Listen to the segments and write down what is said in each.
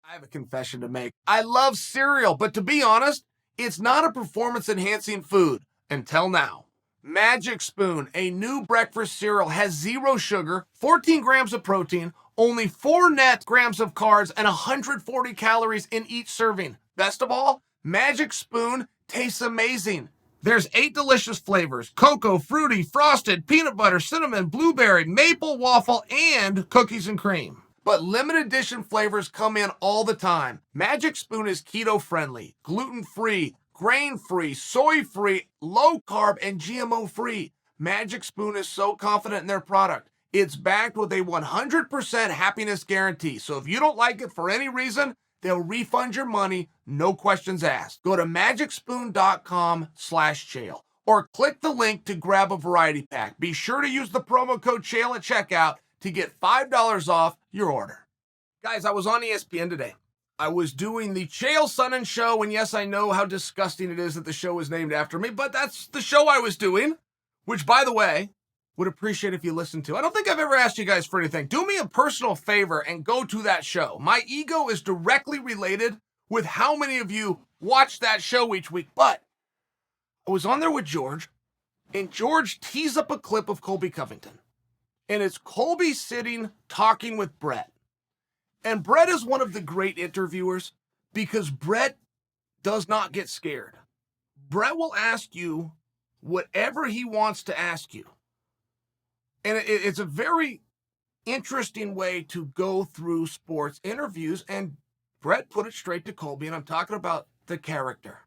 I have a confession to make. I love cereal, but to be honest, it's not a performance-enhancing food until now. Magic Spoon, a new breakfast cereal, has 0 sugar, 14 grams of protein, only 4 net grams of carbs, and 140 calories in each serving. Best of all, Magic Spoon tastes amazing. There's 8 delicious flavors: cocoa, fruity, frosted, peanut butter, cinnamon, blueberry, maple, waffle, and cookies and cream. But limited edition flavors come in all the time. Magic Spoon is keto-friendly, gluten-free, grain-free, soy-free, low-carb, and GMO-free. Magic Spoon is so confident in their product. It's backed with a 100% happiness guarantee. So if you don't like it for any reason, they'll refund your money, no questions asked. Go to magicspoon.com/Chael or click the link to grab a variety pack. Be sure to use the promo code Chael at checkout to get $5 off your order. Guys, I was on ESPN today. I was doing the Chael Sonnen show, and yes, I know how disgusting it is that the show is named after me, but that's the show I was doing, which, by the way, would appreciate if you listened to. I don't think I've ever asked you guys for anything. Do me a personal favor and go to that show. My ego is directly related with how many of you watch that show each week, but I was on there with George, and George tees up a clip of Colby Covington. And it's Colby sitting talking with Brett. And Brett is one of the great interviewers because Brett does not get scared. Brett will ask you whatever he wants to ask you. And it's a very interesting way to go through sports interviews. And Brett put it straight to Colby, and I'm talking about the character.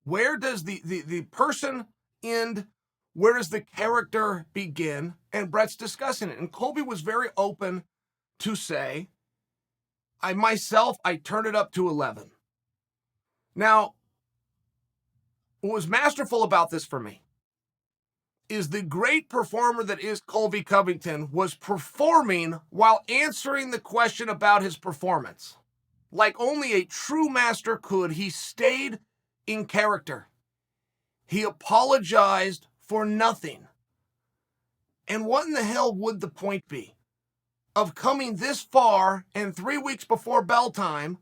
Where does the person end? Where does the character begin? And Brett's discussing it. And Colby was very open to say, I turned it up to 11. Now, what was masterful about this for me is the great performer that is Colby Covington was performing while answering the question about his performance. Like only a true master could, he stayed in character. He apologized for nothing. And what in the hell would the point be of coming this far and 3 weeks before bell time,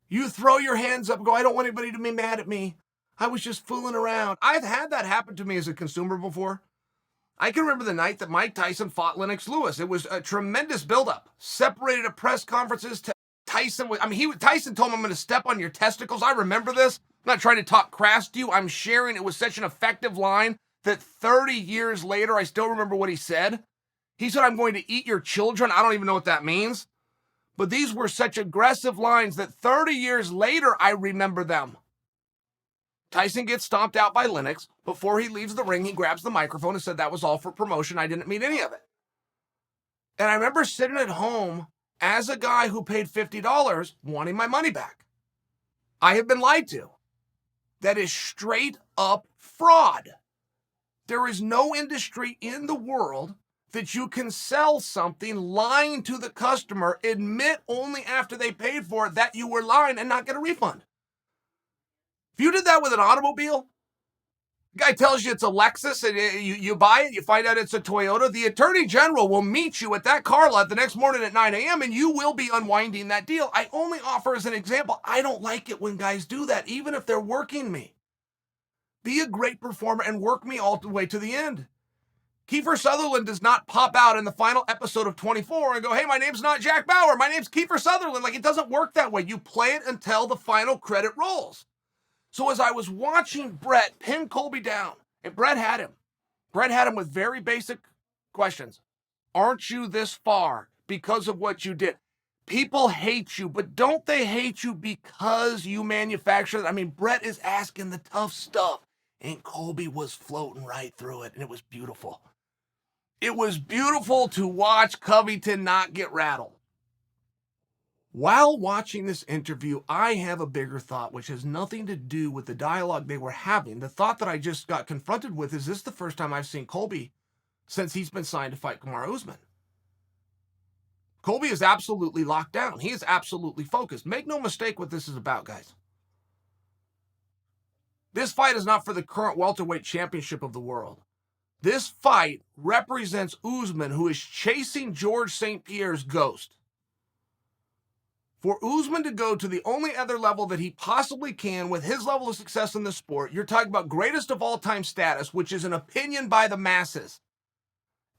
you throw your hands up and go, I don't want anybody to be mad at me. I was just fooling around. I've had that happen to me as a consumer before. I can remember the night that Mike Tyson fought Lennox Lewis. It was a tremendous buildup. Separated at press conferences. Tyson told him, I'm going to step on your testicles. I remember this. I'm not trying to talk crass to you. I'm sharing. It was such an effective line that 30 years later, I still remember what he said. He said, I'm going to eat your children. I don't even know what that means. But these were such aggressive lines that 30 years later, I remember them. Tyson gets stomped out by Lennox. Before he leaves the ring, he grabs the microphone and said that was all for promotion. I didn't mean any of it. And I remember sitting at home as a guy who paid $50 wanting my money back. I have been lied to. That is straight up fraud. There is no industry in the world that you can sell something lying to the customer, admit only after they paid for it that you were lying and not get a refund. If you did that with an automobile, the guy tells you it's a Lexus and you buy it, you find out it's a Toyota, the attorney general will meet you at that car lot the next morning at 9 a.m. and you will be unwinding that deal. I only offer as an example. I don't like it when guys do that, even if they're working me. Be a great performer and work me all the way to the end. Kiefer Sutherland does not pop out in the final episode of 24 and go, hey, my name's not Jack Bauer. My name's Kiefer Sutherland. Like, it doesn't work that way. You play it until the final credit rolls. So as I was watching Brett pin Colby down, and Brett had him with very basic questions. Aren't you this far because of what you did? People hate you, but don't they hate you because you manufacture it? I mean, Brett is asking the tough stuff, and Colby was floating right through it, and it was beautiful. It was beautiful to watch Covington not get rattled. While watching this interview, I have a bigger thought, which has nothing to do with the dialogue they were having. The thought that I just got confronted with is this the first time I've seen Colby since he's been signed to fight Kamaru Usman. Colby is absolutely locked down. He is absolutely focused. Make no mistake what this is about, guys. This fight is not for the current welterweight championship of the world. This fight represents Usman, who is chasing George St. Pierre's ghost. For Usman to go to the only other level that he possibly can with his level of success in the sport, you're talking about greatest of all time status, which is an opinion by the masses.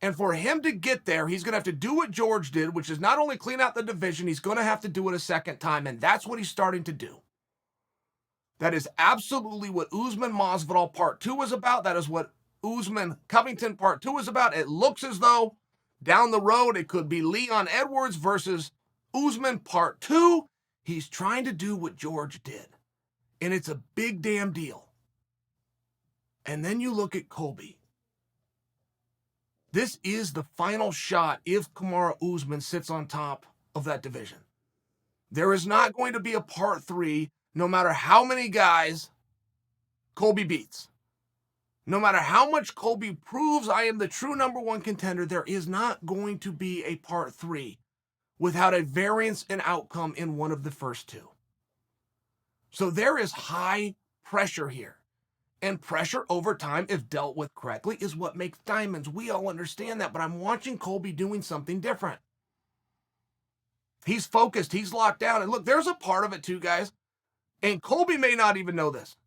And for him to get there, he's going to have to do what George did, which is not only clean out the division, he's going to have to do it a second time. And that's what he's starting to do. That is absolutely what Usman Masvidal Part 2 is about. That is what Usman Covington Part 2 is about. It looks as though down the road it could be Leon Edwards versus Usman Part 2. He's trying to do what George did. And it's a big damn deal. And then you look at Colby. This is the final shot if Kamaru Usman sits on top of that division. There is not going to be a Part 3, no matter how many guys Colby beats. No matter how much Colby proves I am the true number one contender, there is not going to be a Part 3 without a variance in outcome in one of the first two. So there is high pressure here. And pressure over time, if dealt with correctly, is what makes diamonds. We all understand that, but I'm watching Colby doing something different. He's focused. He's locked down. And look, there's a part of it too, guys. And Colby may not even know this.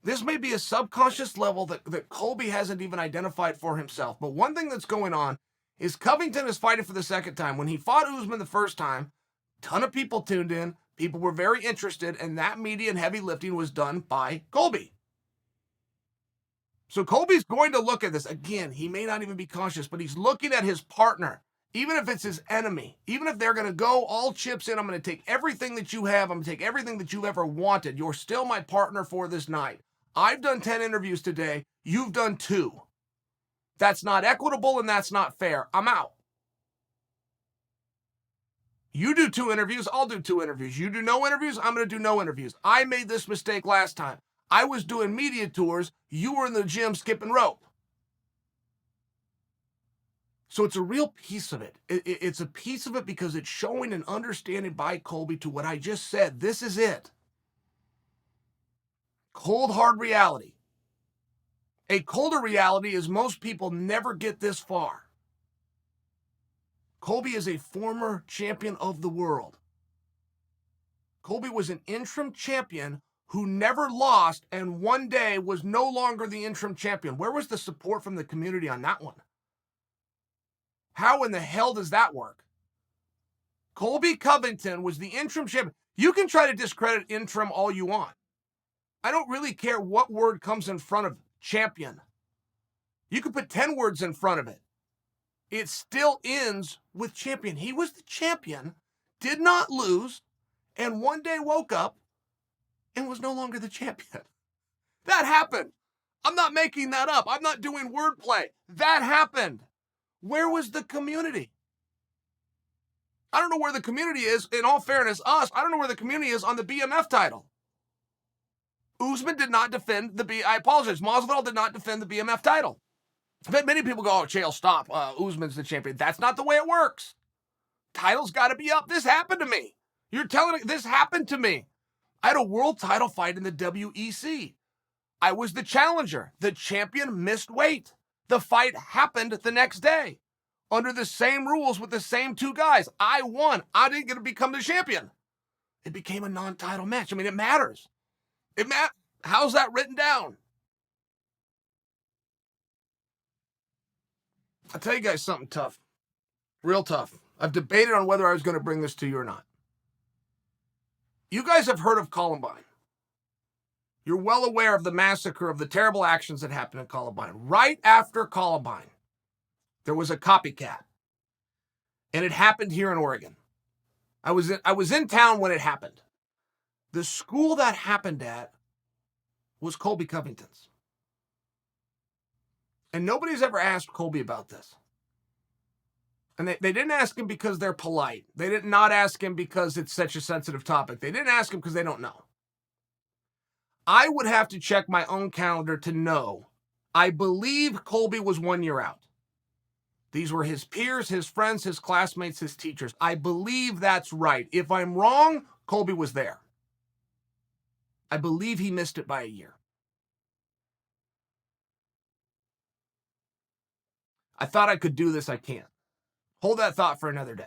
This may be a subconscious level that Colby hasn't even identified for himself. But one thing that's going on is Covington is fighting for the second time. When he fought Usman the first time, a ton of people tuned in. People were very interested, and that media and heavy lifting was done by Colby. So Colby's going to look at this. Again, he may not even be conscious, but he's looking at his partner. Even if it's his enemy, even if they're going to go all chips in, I'm going to take everything that you have. I'm going to take everything that you've ever wanted. You're still my partner for this night. I've done 10 interviews today. You've done 2. That's not equitable and that's not fair. I'm out. You do 2 interviews. I'll do 2 interviews. You do no interviews. I'm going to do no interviews. I made this mistake last time. I was doing media tours. You were in the gym skipping rope. So it's a real piece of it. It's a piece of it because it's showing an understanding by Colby to what I just said. This is it. Cold, hard reality. A colder reality is most people never get this far. Colby is a former champion of the world. Colby was an interim champion who never lost and one day was no longer the interim champion. Where was the support from the community on that one? How in the hell does that work? Colby Covington was the interim champion. You can try to discredit interim all you want. I don't really care what word comes in front of champion. You can put 10 words in front of it. It still ends with champion. He was the champion, did not lose, and one day woke up and was no longer the champion. That happened. I'm not making that up. I'm not doing wordplay. That happened. Where was the community? I don't know where the community is. In all fairness, I don't know where the community is on the BMF title. Usman did not defend I apologize. Masvidal did not defend the BMF title. But many people go, oh, Chael, stop. Usman's the champion. That's not the way it works. Title's got to be up. This happened to me. You're telling me this happened to me. I had a world title fight in the WEC. I was the challenger. The champion missed weight. The fight happened the next day under the same rules with the same 2 guys. I won. I didn't get to become the champion. It became a non-title match. I mean, it matters. How's that written down? I'll tell you guys something tough. Real tough. I've debated on whether I was going to bring this to you or not. You guys have heard of Columbine. You're well aware of the massacre, of the terrible actions that happened in Columbine. Right after Columbine, there was a copycat. And it happened here in Oregon. I was in town when it happened. The school that happened at was Colby Covington's. And nobody's ever asked Colby about this. And they didn't ask him because they're polite. They did not ask him because it's such a sensitive topic. They didn't ask him because they don't know. I would have to check my own calendar to know. I believe Colby was 1 year out. These were his peers, his friends, his classmates, his teachers. I believe that's right. If I'm wrong, Colby was there. I believe he missed it by a year. I thought I could do this. I can't. Hold that thought for another day.